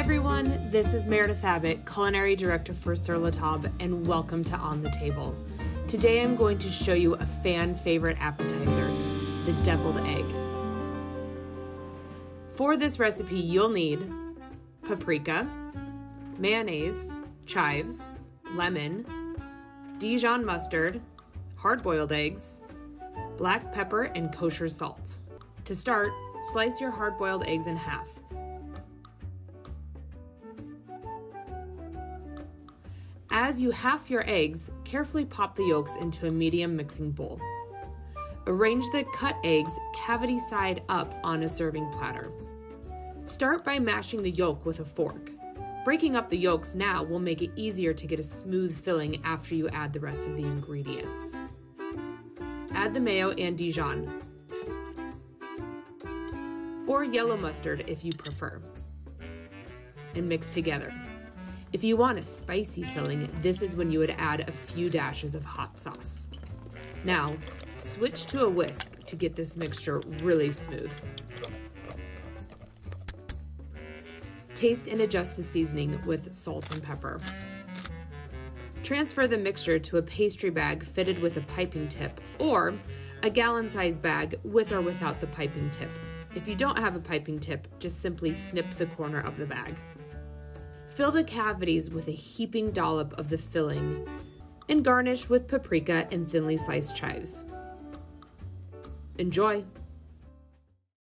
everyone, this is Meredith Abbott, Culinary Director for Sur La Table, and welcome to On the Table. Today I'm going to show you a fan favorite appetizer, the deviled egg. For this recipe, you'll need paprika, mayonnaise, chives, lemon, Dijon mustard, hard-boiled eggs, black pepper, and kosher salt. To start, slice your hard-boiled eggs in half. As you half your eggs, carefully pop the yolks into a medium mixing bowl. Arrange the cut eggs cavity side up on a serving platter. Start by mashing the yolk with a fork. Breaking up the yolks now will make it easier to get a smooth filling after you add the rest of the ingredients. Add the mayo and Dijon, or yellow mustard if you prefer, and mix together. If you want a spicy filling, this is when you would add a few dashes of hot sauce. Now, switch to a whisk to get this mixture really smooth. Taste and adjust the seasoning with salt and pepper. Transfer the mixture to a pastry bag fitted with a piping tip, or a gallon-sized bag with or without the piping tip. If you don't have a piping tip, just simply snip the corner of the bag. Fill the cavities with a heaping dollop of the filling and garnish with paprika and thinly sliced chives. Enjoy!